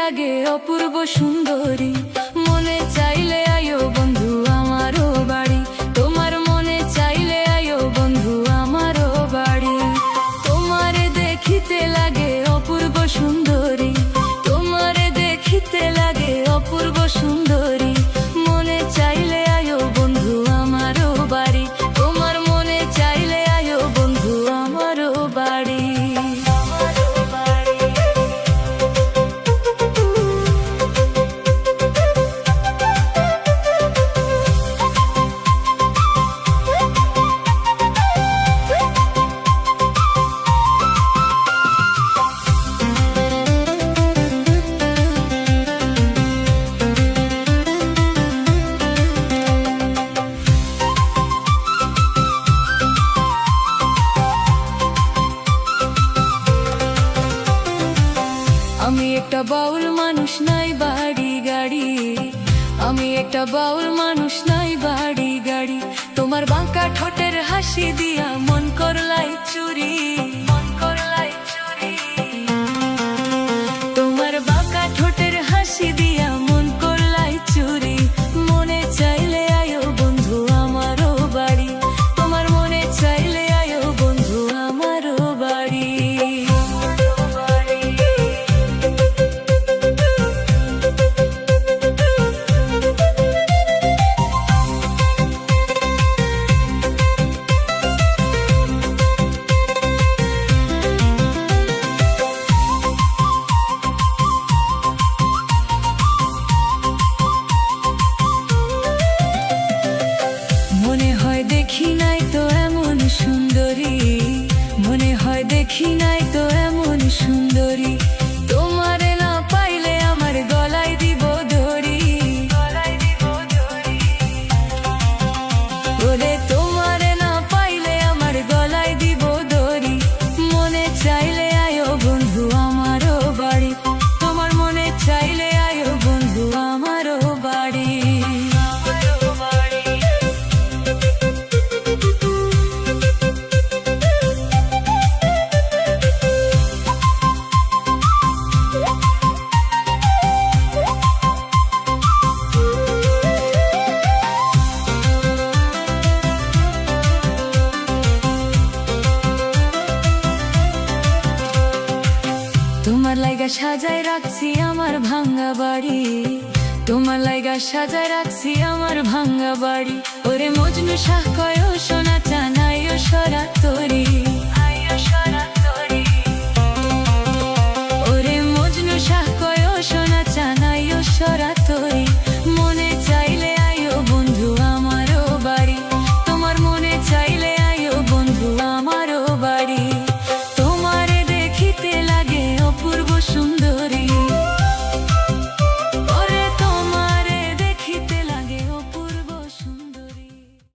লাগে অপূর্ব সুন্দরী। মনে চাইলে আয়ো বন্ধু আমারও বাড়ি, তোমার মনে চাইলে আয়ো বন্ধু আমারও বাড়ি। তোমারে দেখিতে লাগে অপূর্ব সুন্দরী, তোমারে দেখিতে লাগে অপূর্ব সুন্দরী। মনে চাইলে আয়ো বন্ধু আমারও বাড়ি, তোমার মনে চাইলে আয়ো বন্ধু আমারও বাড়ি। আমি একটা বাউল মানুষ, নাই বাড়ি গাড়ি। আমি একটা বাউল মানুষ, নাই বাড়ি গাড়ি। তোমার বাঁকা ঠোঁটের হাসি দিয়া মন করলাই চুরি, মন করলাই চুরি। তোমার বাঁকা ঠোঁটের হাসি দিয়া মন করলাই চুরি। মনে চাইলে আয়ো বন্ধু আমারও বাড়ি, তোমার মনে চাইলে আয়ো বন্ধু আমারও বাড়ি। মনে হয় দেখি নাই তো এমন সুন্দরী, মনে হয় দেখি নাই তো এমন সুন্দরী। তোমারে না পাইলে আমার গলায় দিব ধরি, গলায় দিব ধরি। ওরে তোমারে না পাইলে আমার গলায় দিব ধরি। মনে চাইলে আয়ো বন্ধু আমারও বাড়ি, তোমার মনে চাইলে আয়ো বন্ধু আমারও বাড়ি। তোমার লাইগা সাজায় রাখছি আমার ভাঙ্গা বাড়ি, তোমার লাইগা সাজায় রাখছি আমার ভাঙ্গা বাড়ি। ওরে মজনু শাহ কয় সোনা চানাইও সরা তরি।